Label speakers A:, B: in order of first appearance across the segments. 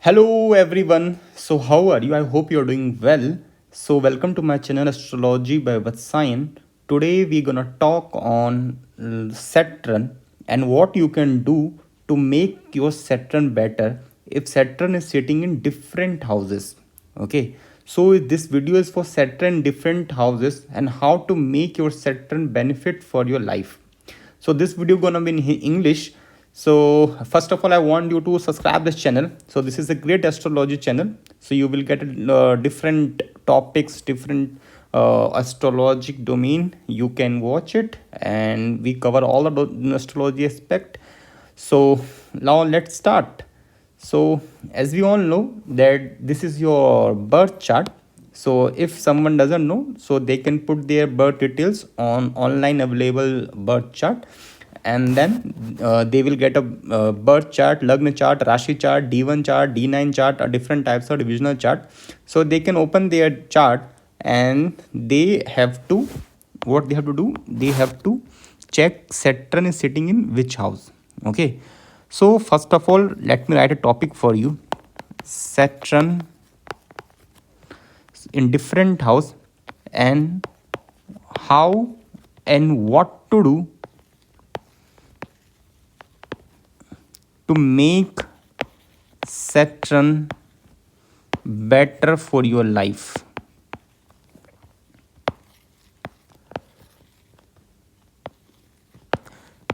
A: Hello everyone. So how are you? I hope you're doing well. So welcome to my channel Astrology by Vatsayan. Today we're gonna talk on Saturn and what you can do to make your Saturn better if Saturn is sitting in different houses. Okay. So this video is for Saturn different houses and how to make your Saturn benefit for your life. So this video gonna be in English. So first of all, I want you to subscribe this channel. So this is a great astrology channel, so you will get different topics, different astrologic domain. You can watch it and we cover all about astrology aspect. So now let's start. So as we all know that this is your birth chart. So if someone doesn't know, so they can put their birth details on online available birth chart, and then they will get a birth chart, lagna chart, rashi chart, d1 chart, d9 chart, or different types of divisional chart. So they can open their chart and they have to, what they have to do, they have to check Saturn is sitting in which house. Okay. So first of all, let me write a topic for you. Saturn in different house and how and what to do to make Saturn better for your life.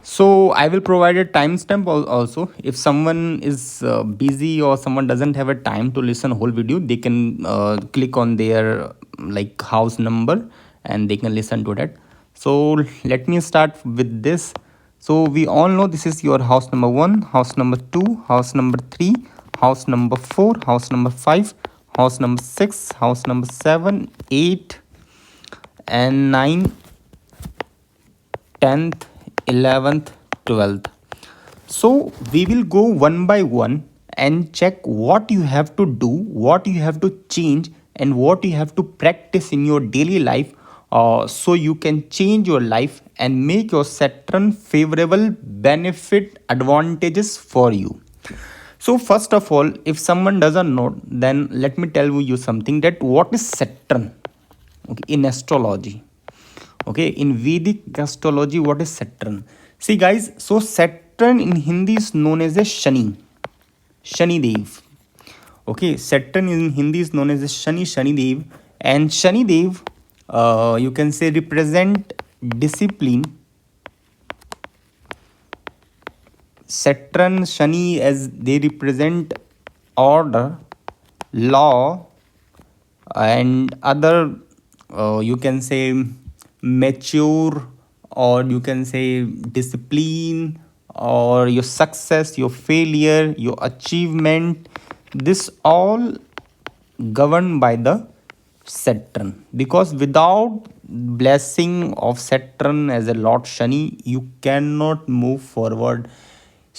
A: So I will provide a timestamp also. If someone is busy or someone doesn't have a time to listen whole video, they can click on their like house number and they can listen to that. So let me start with this. So we all know this is your house number 1, house number 2, house number 3, house number 4, house number 5, house number 6, house number 7, 8 and 9, 10th, 11th, 12th. So we will go one by one and check what you have to do, what you have to change, and what you have to practice in your daily life, so you can change your life and make your Saturn favorable benefit advantages for you. So first of all, if someone doesn't know, then let me tell you something, that what is Saturn, okay, in astrology. Okay, in Vedic astrology, what is Saturn? See guys, so Saturn in Hindi is known as a Shani Dev. Okay, Saturn in Hindi is known as a Shani Dev, and Shani Dev, you can say, represent discipline. Saturn, Shani, as they represent order, law, and other, you can say, mature, or you can say discipline, or your success, your failure, your achievement. This all governed by the Saturn, because without blessing of Saturn as a Lord Shani, you cannot move forward.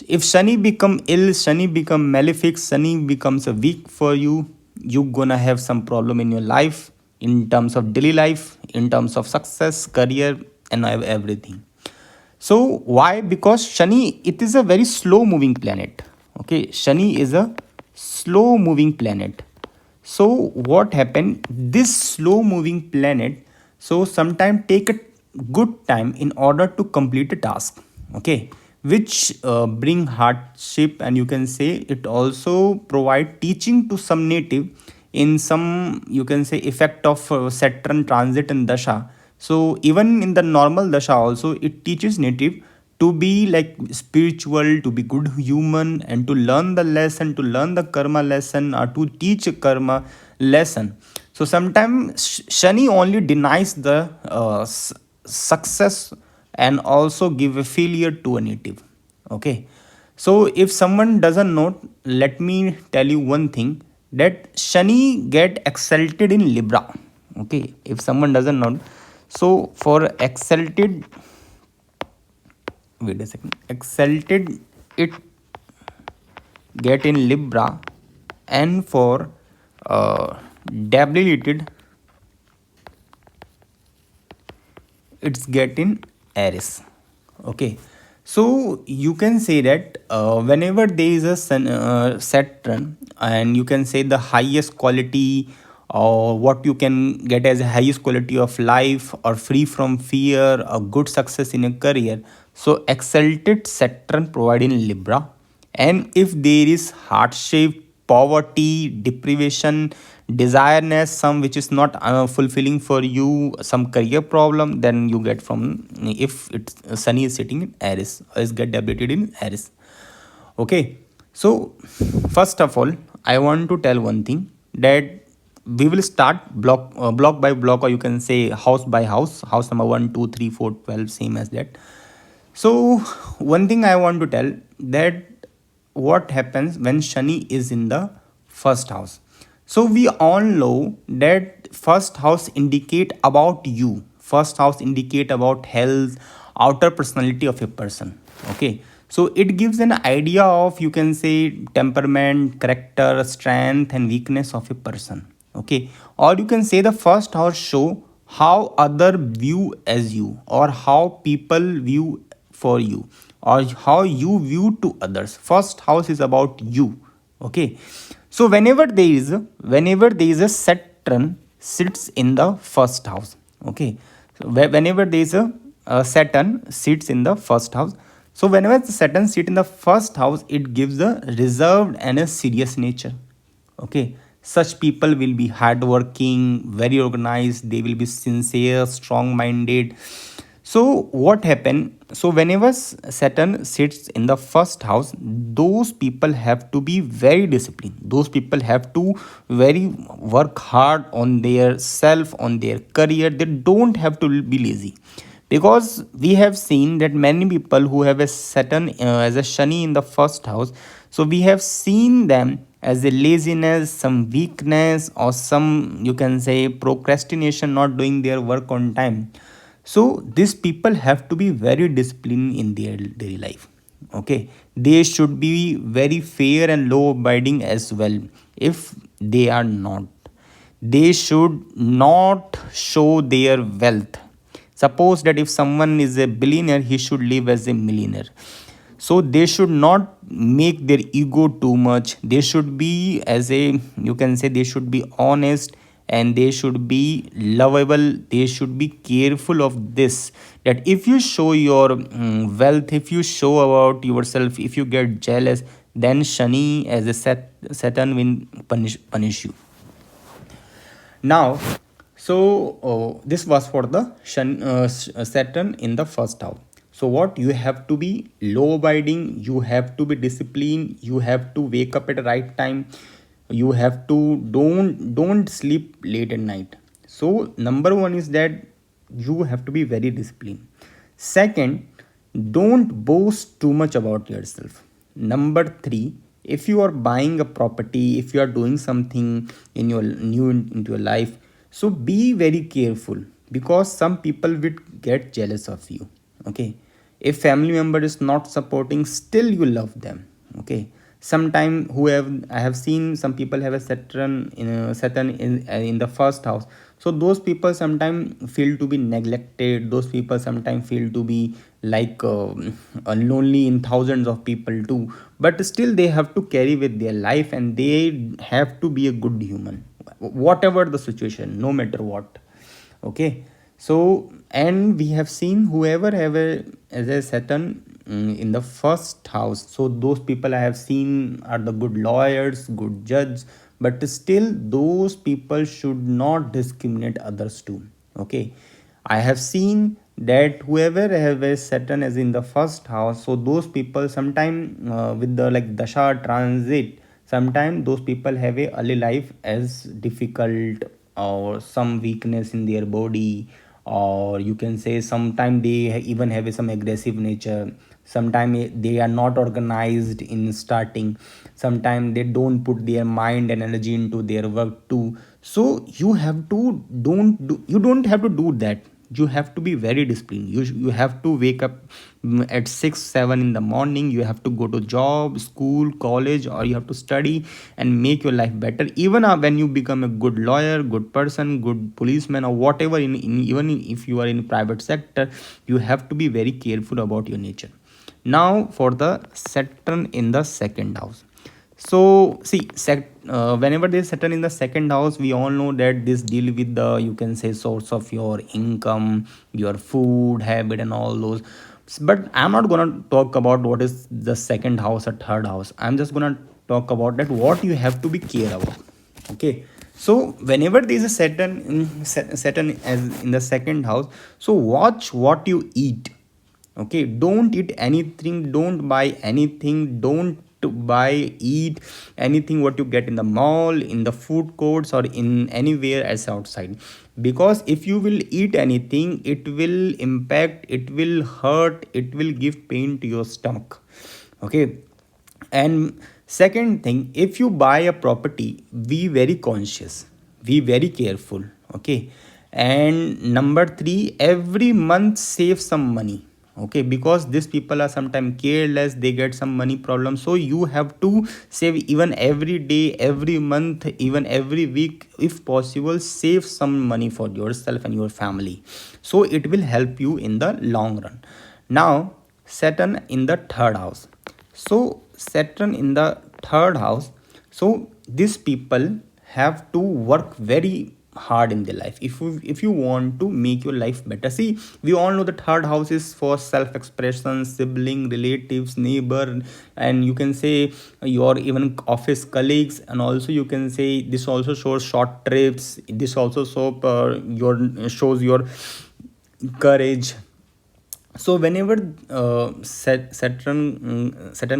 A: If Shani become ill, Shani become malefic, Shani becomes a weak for you, you gonna have some problem in your life, in terms of daily life, in terms of success, career, and everything. So why? Because Shani, it is a very slow moving planet. Okay, Shani is a slow moving planet. So what happened? This slow moving planet, so sometimes take a good time in order to complete a task. Okay, which bring hardship, and you can say it also provide teaching to some native in some, you can say, effect of Saturn transit in dasha. So even in the normal dasha also, it teaches native to be like spiritual, to be good human, and to learn the lesson, to learn the karma lesson, or to teach a karma lesson. So sometimes Shani only denies the success and also give a failure to a native. Okay, so if someone doesn't know, let me tell you one thing, that Shani get exalted in Libra. Okay, if someone doesn't know, so for exalted, wait a second, exalted, it get in Libra, and for debilitated, it's get in Aries. Okay, So you can say that whenever there is a Saturn, and you can say the highest quality, or what you can get as a highest quality of life, or free from fear, or good success in a career. So exalted Saturn provide in Libra, and if there is hardship, poverty, deprivation, desireness, some which is not fulfilling for you, some career problem, then you get from, if it's Sunny is sitting in Aries, is get debilitated in Aries. Okay, so first of all, I want to tell one thing, that we will start block by block, or you can say house by house, house number 1, 2, 3, 4, 12, same as that. So one thing I want to tell, that what happens when Shani is in the first house. So we all know that first house indicate about you. First house indicate about health, outer personality of a person. Okay. So it gives an idea of, you can say, temperament, character, strength and weakness of a person. Okay. Or you can say the first house show how other view as you, or how people view for you, or how you view to others. First house is about you. Okay. So whenever there is a Saturn sits in the first house. Okay. So whenever there is a Saturn sits in the first house, so whenever the Saturn sit in the first house, it gives a reserved and a serious nature. Okay. Such people will be hardworking, very organized, they will be sincere, strong minded. So what happened? So whenever Saturn sits in the first house, those people have to be very disciplined. Those people have to very work hard on their self, on their career. They don't have to be lazy, because we have seen that many people who have a Saturn as a Shani in the first house, so we have seen them as a laziness, some weakness, or some, you can say, procrastination, not doing their work on time. So these people have to be very disciplined in their daily life. Okay. They should be very fair and law abiding as well. If they are not, they should not show their wealth. Suppose that if someone is a billionaire, he should live as a millionaire. So they should not make their ego too much. They should be as a, you can say, they should be honest, and they should be lovable. They should be careful of this, that if you show your wealth, if you show about yourself, if you get jealous, then Shani as a Saturn will punish you. Now, so this was for the Saturn in the first house. So what, you have to be law abiding, you have to be disciplined, you have to wake up at the right time, you have to don't sleep late at night. So number one is that you have to be very disciplined. Second, don't boast too much about yourself. Number three, if you are buying a property, if you are doing something in your new into your life, so be very careful, because some people will get jealous of you. Okay. If family member is not supporting, still you love them. Okay. Sometime who have, I have seen some people have a Saturn in the first house. So those people sometimes feel to be neglected. Those people sometimes feel to be like lonely in thousands of people too. But still they have to carry with their life, and they have to be a good human, whatever the situation, no matter what. Okay. So and we have seen whoever have a as a Saturn in the first house, so those people I have seen are the good lawyers, good judge, but still those people should not discriminate others too. Okay. I have seen that whoever have a Saturn as in the first house, so those people sometime with the like dasha transit, sometimes those people have a early life as difficult, or some weakness in their body, or you can say sometime they even have some aggressive nature. Sometimes they are not organized in starting. Sometimes they don't put their mind and energy into their work too. So you have to don't do, you don't have to do that. You have to be very disciplined. You have to wake up at 6 7 in the morning. You have to go to job, school, college, or you have to study and make your life better. Even when you become a good lawyer, good person, good policeman, or whatever, if you are in private sector, you have to be very careful about your nature. Now for the Saturn in the second house. So see, whenever there's Saturn in the second house, we all know that this deal with the, you can say, source of your income, your food habit, and all those. But I'm not gonna talk about what is the second house or third house. I'm just gonna talk about that what you have to be care about. Okay. So whenever there is a Saturn as in the second house, so watch what you eat. Okay, don't eat anything, don't buy anything, don't buy eat anything what you get in the mall, in the food courts, or in anywhere else outside. Because if you will eat anything, it will impact, it will hurt, it will give pain to your stomach. Okay. And second thing, if you buy a property, be very conscious, be very careful. Okay. And number three, every month save some money. Okay, because these people are sometimes careless, they get some money problem, so you have to save even every day, every month, even every week, if possible, save some money for yourself and your family, so it will help you in the long run. Now Saturn in the third house. So Saturn in the third house, so these people have to work very hard in their life if you want to make your life better. See, we all know the third house is for self expression, sibling, relatives, neighbor, and you can say your even office colleagues. And also you can say this also shows short trips, this also shows your courage. So whenever Saturn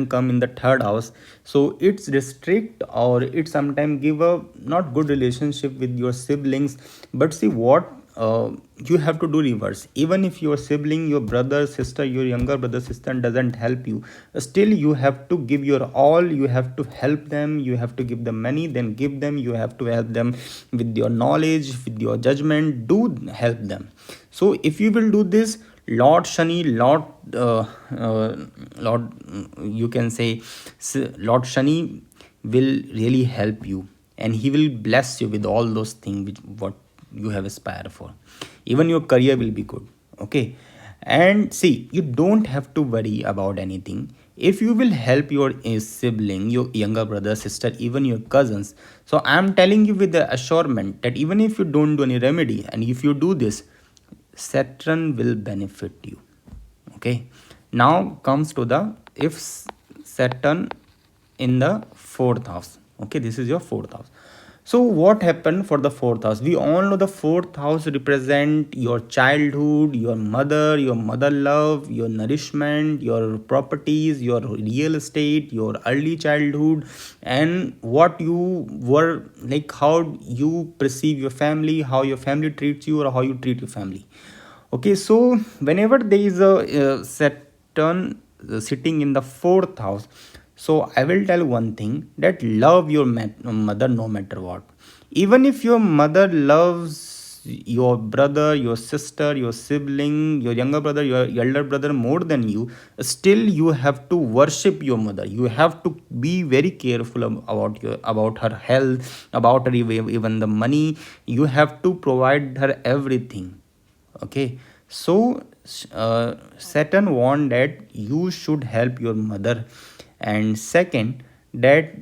A: come in the third house, so it's restrict or it sometimes give a not good relationship with your siblings. But see what, you have to do reverse. Even if your sibling, your brother sister, your younger brother sister doesn't help you, still you have to give your all, you have to help them, you have to give them money, then give them, you have to help them with your knowledge, with your judgment, do help them. So if you will do this, Lord Shani, Lord, you can say, Lord Shani will really help you, and he will bless you with all those things which what you have aspired for. Even your career will be good. Okay. And see, you don't have to worry about anything. If you will help your sibling, your younger brother, sister, even your cousins, so I'm telling you with the assurance that even if you don't do any remedy, and if you do this, Saturn will benefit you. Okay. Now comes to the, if Saturn in the fourth house. Okay, this is your fourth house. So what happened for the fourth house? We all know the fourth house represent your childhood, your mother love, your nourishment, your properties, your real estate, your early childhood, and what you were like, how you perceive your family, how your family treats you, or how you treat your family. Okay, so whenever there is a Saturn sitting in the fourth house, so I will tell one thing, that love your mother no matter what. Even if your mother loves your brother, your sister, your sibling, your younger brother, your elder brother more than you, still you have to worship your mother. You have to be very careful about her health, about her even the money. You have to provide her everything. Okay. So Saturn want that you should help your mother. And second, that,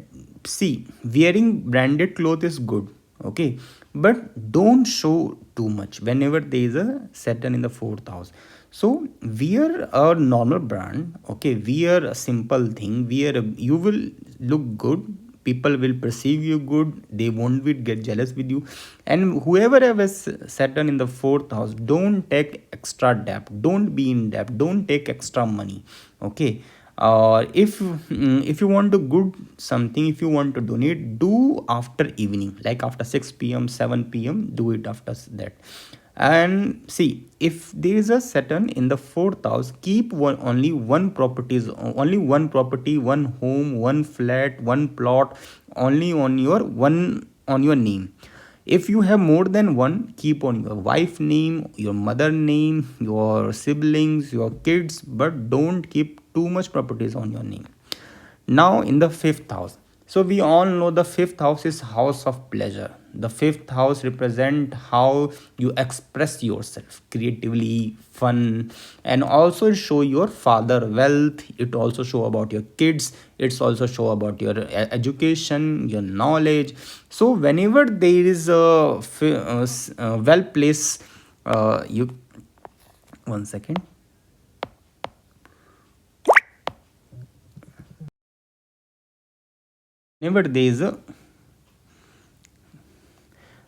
A: see, wearing branded clothes is good. Okay. But don't show too much whenever there is a Saturn in the fourth house. So wear a normal brand. Okay, wear a simple thing, you will look good, people will perceive you good, they won't be get jealous with you. And whoever has Saturn in the fourth house, don't take extra debt, don't be in debt, don't take extra money. Okay. If you want to good something, if you want to donate, do after evening, like after 6 p.m., 7 p.m., do it after that. And see, if there is a Saturn in the fourth house, keep only one property, one home, one flat, one plot, only on your name. If you have more than one, keep on your wife name, your mother name, your siblings, your kids, but don't keep too much properties on your name. Now in the fifth house, So we all know the fifth house is house of pleasure. The fifth house represent how you express yourself creatively, fun, and also show your father wealth. It also show about your kids. It's also show about your education, your knowledge. So whenever there is a well placed, you one second. Whenever there is a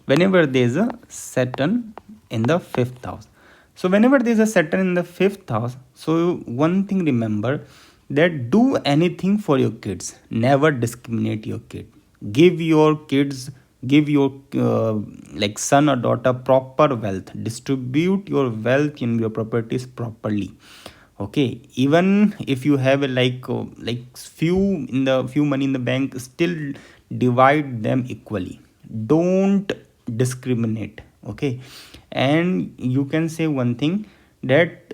A: whenever there is a Saturn in the fifth house. So whenever there is a Saturn in the fifth house, so one thing remember that do anything for your kids. Never discriminate your kid. Give your kids, give your like son or daughter proper wealth. Distribute your wealth in your properties properly. Okay, even if you have a like few in the few money in the bank, still divide them equally. Don't discriminate. Okay, and you can say one thing that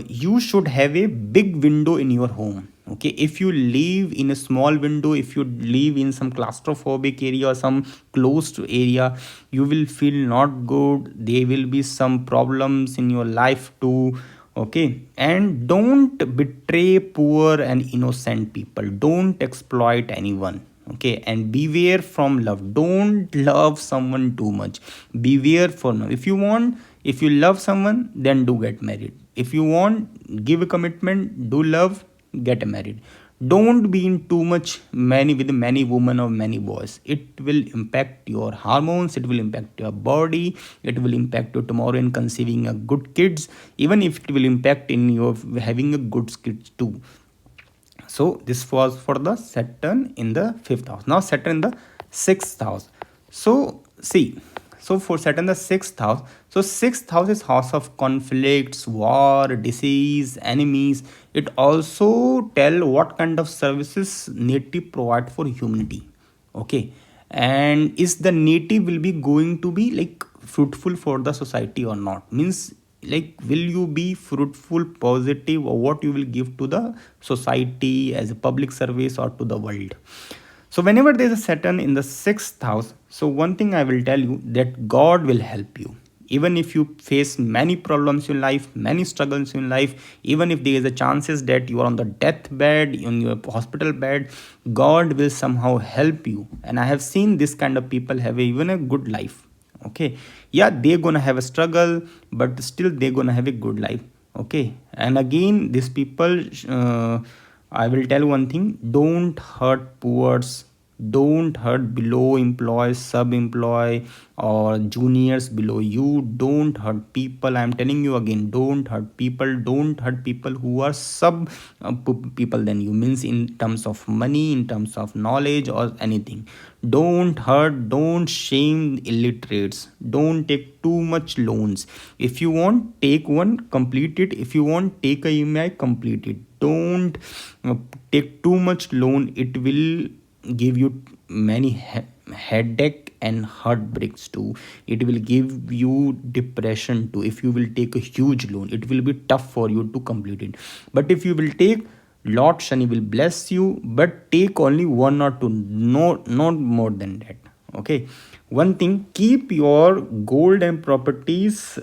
A: you should have a big window in your home. Okay, if you live in a small window, if you live in some claustrophobic area or some closed area, you will feel not good. There will be some problems in your life too. Okay, and don't betray poor and innocent people. Don't exploit anyone. Okay, and beware from love. Don't love someone too much. Beware for now. If you want, if you love someone, then do get married. If you want, give a commitment, do love, get married. Don't be in too much many with many women or many boys. It will impact your hormones, it will impact your body, it will impact you tomorrow in conceiving a good kids, even if it will impact in your having a good kids too. So this was for the Saturn in the fifth house. Now Saturn in the sixth house. So see, so for Saturn the sixth house, so sixth house is house of conflicts, war, disease, enemies. It also tell what kind of services native provide for humanity. Okay, and is the native will be going to be like fruitful for the society or not, means like will you be fruitful positive or what you will give to the society as a public service or to the world. So whenever there is a Saturn in the sixth house, so one thing I will tell you that God will help you. Even if you face many problems in life, many struggles in life, even if there is a chances that you are on the deathbed, in your hospital bed, God will somehow help you. And I have seen this kind of people have even a good life. Okay, yeah, they're gonna have a struggle, but still they're gonna have a good life. Okay, and again, these people, I will tell one thing: don't hurt poors, don't hurt below employees, sub employee, or juniors below you. Don't hurt people. I'm telling you again, don't hurt people. Don't hurt people who are sub people than you, means in terms of money, in terms of knowledge, or anything. Don't hurt, don't shame illiterates. Don't take too much loans. If you want, take one, complete it. If you want, take a EMI, complete it. Don't uh, take too much loan. It will give you many headache and heartbreaks too. It will give you depression too. If you will take a huge loan, it will be tough for you to complete it. But if you will take, Lord Shani will bless you, but take only one or two, no, not more than that. Okay, one thing, keep your gold and properties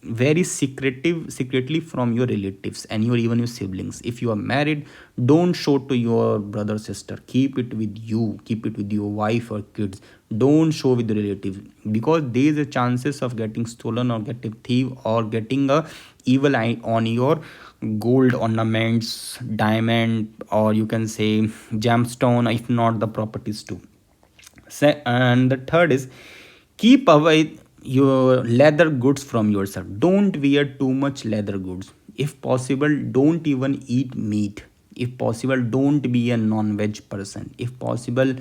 A: very secretly from your relatives and your even your siblings. If you are married, don't show to your brother sister. Keep it with you, keep it with your wife or kids. Don't show with the relative, because there is a chances of getting stolen or getting thief or getting a evil eye on your gold ornaments, diamond, or you can say gemstone, if not the properties too. And the third is, keep away your leather goods from yourself. Don't wear too much leather goods. If possible, don't even eat meat. If possible, don't be a non-veg person. If possible,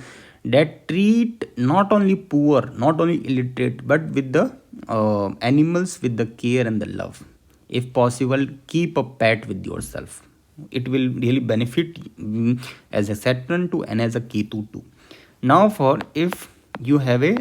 A: that treat not only poor, not only illiterate, but with the animals with the care and the love. If possible, keep a pet with yourself. It will really benefit as a Saturn too and as a Ketu too. Now for if you have a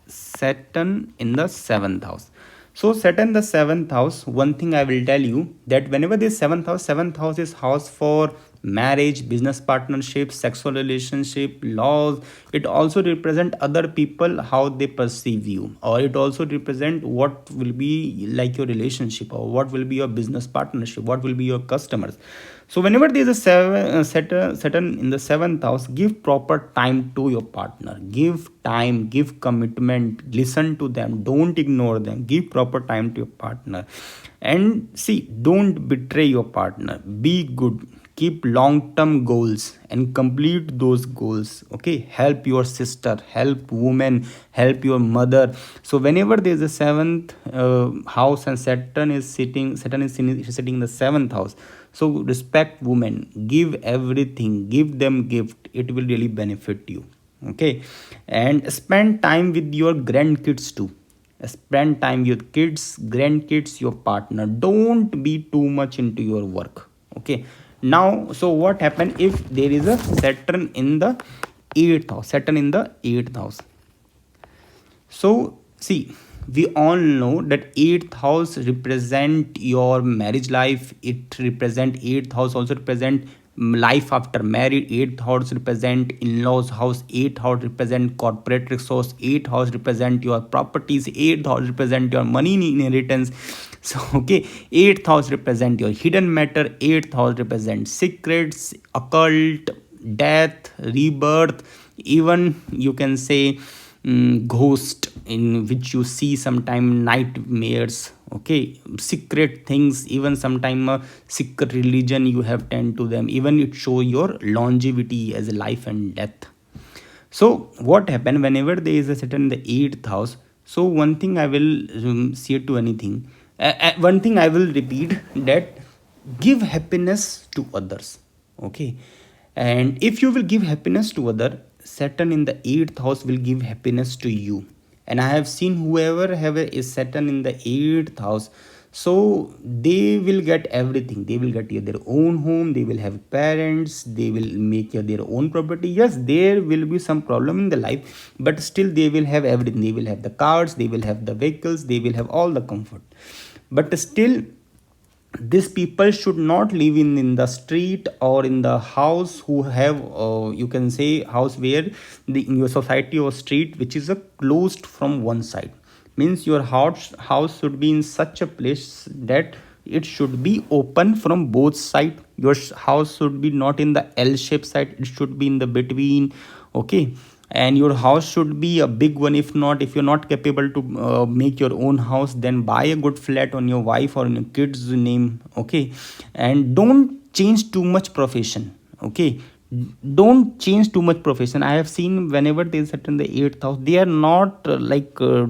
A: Saturn in the seventh house. So Saturn the seventh house, one thing I will tell you that whenever this seventh house is house for marriage, business partnership, sexual relationship, laws. It also represent other people, how they perceive you, or it also represent what will be like your relationship, or what will be your business partnership, what will be your customers. So whenever there is a Saturn in the seventh house, give proper time to your partner. Give time, give commitment, listen to them, don't ignore them. Give proper time to your partner. And see, don't betray your partner. Be good. Keep long term goals and complete those goals. Okay, help your sister, help women, help your mother. So whenever there is a seventh house and Saturn is sitting in the seventh house. So respect women, give everything, give them gift. It will really benefit you. Okay, and spend time with your grandkids too. Spend time with kids, grandkids, your partner. Don't be too much into your work. Okay, now so what happen if there is a Saturn in the eighth house? Saturn in the eighth house. So see, we all know that eighth house represent your marriage life. It represent eighth house also represent life after marriage. Eighth house represent in-laws house. Eighth house represent corporate resource. Eighth house represent your properties. Eighth house represent your money inheritance. So okay, eighth house represent your hidden matter. Eighth house represent secrets, occult, death, rebirth, even you can say ghost, in which you see sometime nightmares. Okay, secret things, even sometime a secret religion you have tend to them. Even it show your longevity as a life and death. So what happen whenever there is a Saturn in the eighth house? So one thing I will say to anything, one thing I will repeat, that give happiness to others. Okay, and if you will give happiness to other, Saturn in the eighth house will give happiness to you. And I have seen whoever have a Saturn in the eighth house, so they will get everything. They will get their own home, they will have parents, they will make their own property. Yes, there will be some problem in the life, but still they will have everything. They will have the cars, they will have the vehicles, they will have all the comfort. But still, these people should not live in the street or in the house who have you can say house where in your society or street which is a closed from one side. Means your house should be in such a place that it should be open from both side. Your house should be not in the L shape side, it should be in the between. Okay, and your house should be a big one. If not, if you're not capable to make your own house, then buy a good flat on your wife or on your kids name. Okay, and don't change too much profession. Okay, don't change too much profession. I have seen whenever they set in the eighth house, they are not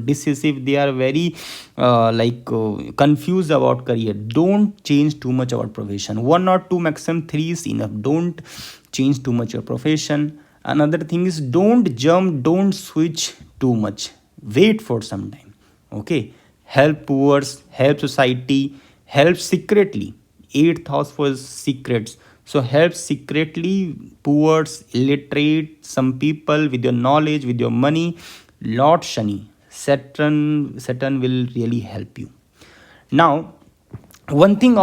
A: decisive. They are very confused about career. Don't change too much about profession. One or two, maximum three is enough. Don't change too much your profession. Another thing is, don't jump, don't switch too much. Wait for some time. Okay, help poor, help society, help secretly. Eighth house for secrets. So help secretly poor, illiterate, some people with your knowledge, with your money. Lord Shani, Saturn will really help you. Now, one thing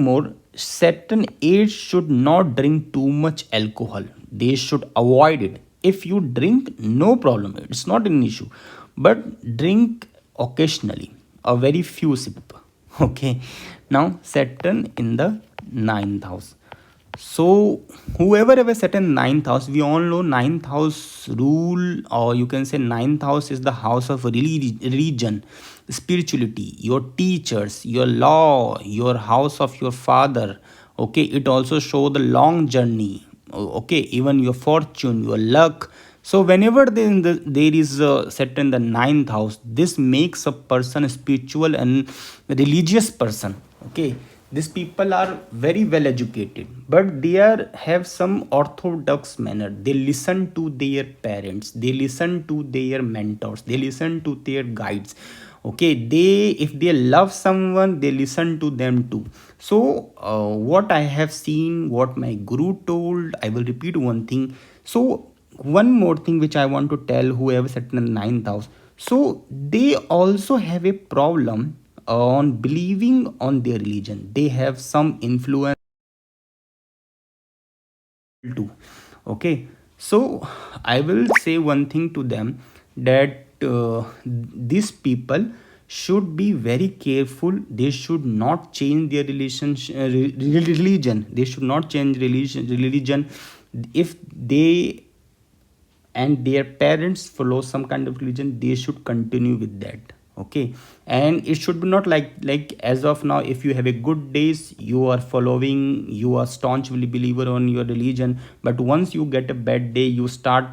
A: more, certain age should not drink too much alcohol. They should avoid it. If you drink, no problem, it's not an issue, but drink occasionally, a very few sip. Okay, now Saturn in the ninth house. So whoever ever set in ninth house, we all know ninth house rule, or you can say ninth house is the house of religion, spirituality, your teachers, your law, your house of your father. Okay, it also show the long journey. Okay, even your fortune, your luck. So whenever there is set in the ninth house, this makes a person spiritual and religious person. Okay, these people are very well educated, but they are have some orthodox manner. They listen to their parents, they listen to their mentors, they listen to their guides. Okay, they, if they love someone, they listen to them too. So what I have seen, what my guru told, I will repeat one thing. So one more thing which I want to tell whoever set in the ninth house. So they also have a problem on believing on their religion. They have some influence to. Okay, so I will say one thing to them, that these people should be very careful. They should not change their religion. They should not change religion. If they and their parents follow some kind of religion, they should continue with that. Okay, and it should be not like as of now, if you have a good days, you are following, you are staunchly believer on your religion, but once you get a bad day, you start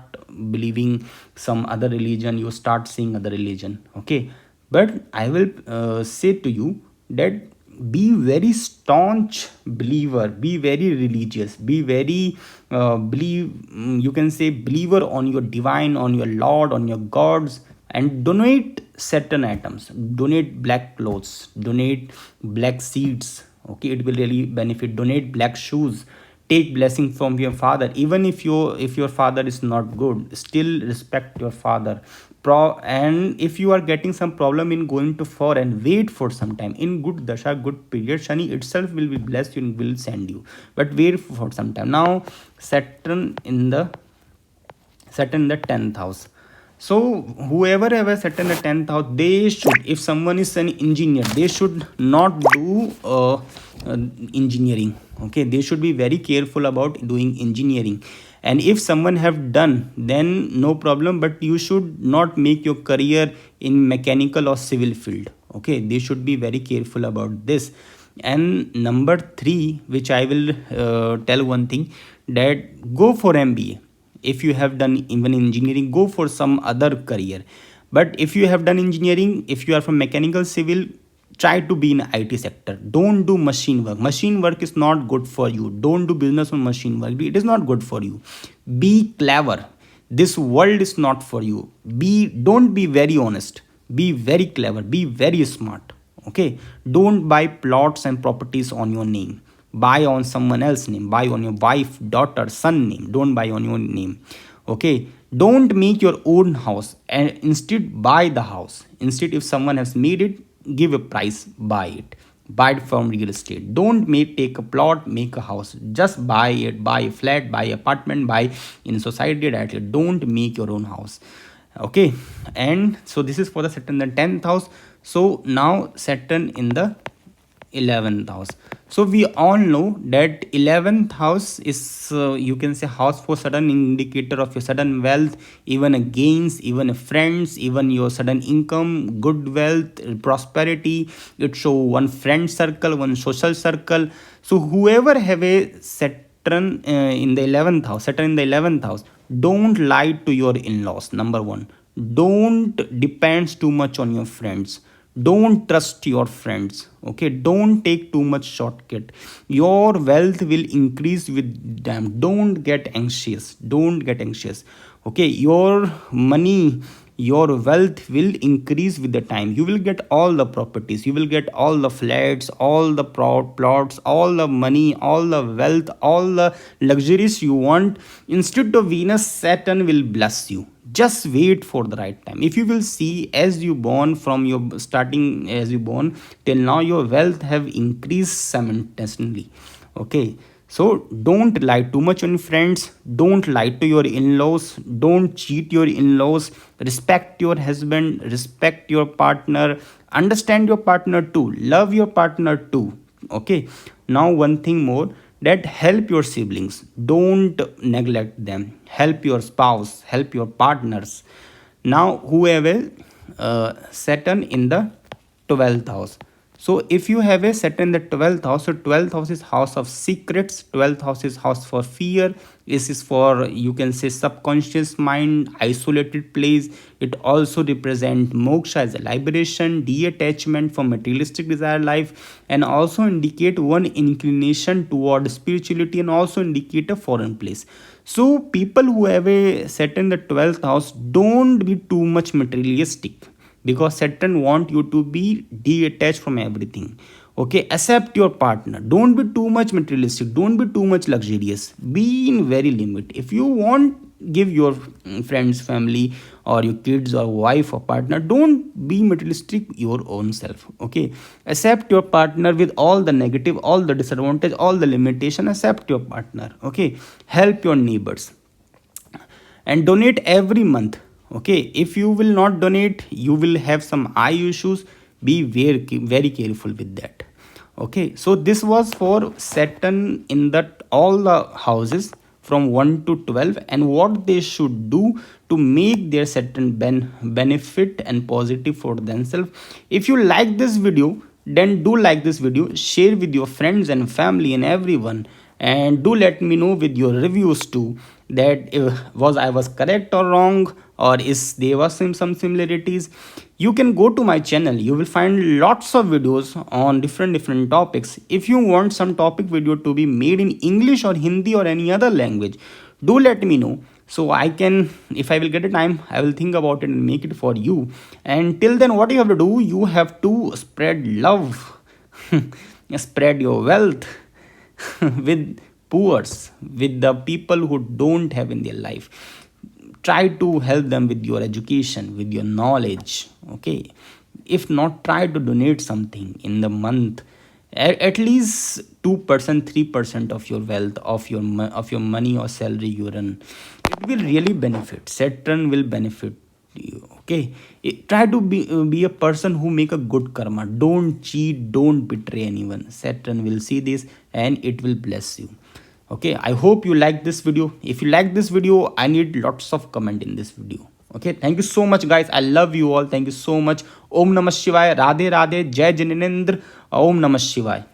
A: believing some other religion, you start seeing other religion. Okay, but I will say to you that be very staunch believer, be very religious, be very you can say believer on your divine, on your lord, on your gods, and donate certain items, donate black clothes, donate black seeds. Okay, it will really benefit. Donate black shoes. Take blessing from your father. Even if your father is not good, still respect your father. And if you are getting some problem in going to foreign, wait for some time. In good dasha, good period, Shani itself will be blessed you and will send you, but wait for some time. Now saturn in the Saturn in the 10th house. So whoever ever Saturn in the 10th house, they should, if someone is an engineer, they should not do engineering. Okay, they should be very careful about doing engineering. And if someone have done, then no problem, but you should not make your career in mechanical or civil field. Okay, they should be very careful about this. And number 3, which I will tell one thing, that go for MBA. If you have done even engineering, go for some other career. But if you have done engineering, if you are from mechanical civil, try to be in IT sector. Don't do machine work. Machine work is not good for you. Don't do business on machine work. It is not good for you. Be clever. This world is not for you. Don't be very honest. Be very clever. Be very smart. Okay, don't buy plots and properties on your name. Buy on someone else's name. Buy on your wife, daughter, son name. Don't buy on your name. Okay, don't make your own house, and instead buy the house. Instead, if someone has made it, give a price, buy it. Buy it from real estate. Don't take a plot, make a house. Just buy it. Buy a flat, buy apartment, buy in society directly. Don't make your own house. Okay, and so this is for the Saturn in the 10th house. So now Saturn in the 11th house. So we all know that 11th house is you can say house for sudden indicator of your sudden wealth, even a gains, even a friends, even your sudden income, good wealth, prosperity. It show one friend circle, one social circle. So whoever have a Saturn in the 11th house, Saturn in the 11th house, don't lie to your in-laws. Number 1, don't depends too much on your friends. Don't trust your friends. Okay, don't take too much shortcut. Your wealth will increase with them. Don't get anxious. Don't get anxious. Okay, your money, your wealth will increase with the time. You will get all the properties, you will get all the flats, all the plots, all the money, all the wealth, all the luxuries you want. Instead of Venus, Saturn will bless you. Just wait for the right time. If you will see, as you born, from your starting as you born till now, your wealth have increased simultaneously. Okay, so don't lie too much on friends. Don't lie to your in-laws. Don't cheat your in-laws. Respect your husband. Respect your partner. Understand your partner too. Love your partner too. Okay. Now one thing more, that help your siblings. Don't neglect them. Help your spouse. Help your partners. Now whoever Saturn in the 12th house. So if you have a Saturn in the 12th house, so 12th house is house of secrets, 12th house is house for fear. This is for, you can say, subconscious mind, isolated place. It also represent moksha as a liberation, detachment from materialistic desire life, and also indicate one inclination toward spirituality, and also indicate a foreign place. So people who have a Saturn in the 12th house, don't be too much materialistic, because Saturn want you to be detached from everything. Okay, accept your partner. Don't be too much materialistic. Don't be too much luxurious. Be in very limit. If you want give your friends, family, or your kids or wife or partner. Don't be materialistic your own self. Okay, accept your partner with all the negative, all the disadvantage, all the limitation. Accept your partner. Okay, help your neighbors and donate every month. Okay, if you will not donate, you will have some eye issues. Be very careful with that. Okay, so this was for Saturn in that all the houses from 1 to 12, and what they should do to make their Saturn benefit and positive for themselves. If you like this video, then do like this video, share with your friends and family and everyone, and do let me know with your reviews too, that was I was correct or wrong, or is there was some similarities. You can go to my channel, you will find lots of videos on different topics. If you want some topic video to be made in English or Hindi or any other language, do let me know, so I can, if I will get a time, I will think about it and make it for you. And till then, what you have to do, you have to spread love, spread your wealth with poors, with the people who don't have in their life. Try to help them with your education, with your knowledge. Okay, if not, try to donate something in the month, at least 2% 3% of your wealth, of your of your money or salary you earn. It will really benefit, Saturn will benefit you. Okay, try to be a person who make a good karma. Don't cheat, don't betray anyone. Saturn will see this and it will bless you. Okay, I hope you like this video. If you like this video, I need lots of comment in this video. Okay, thank you so much guys, I love you all. Thank you so much. Om Namah Shivaya, Radhe Radhe, Jai Jinendra. Om Namah Shivaya.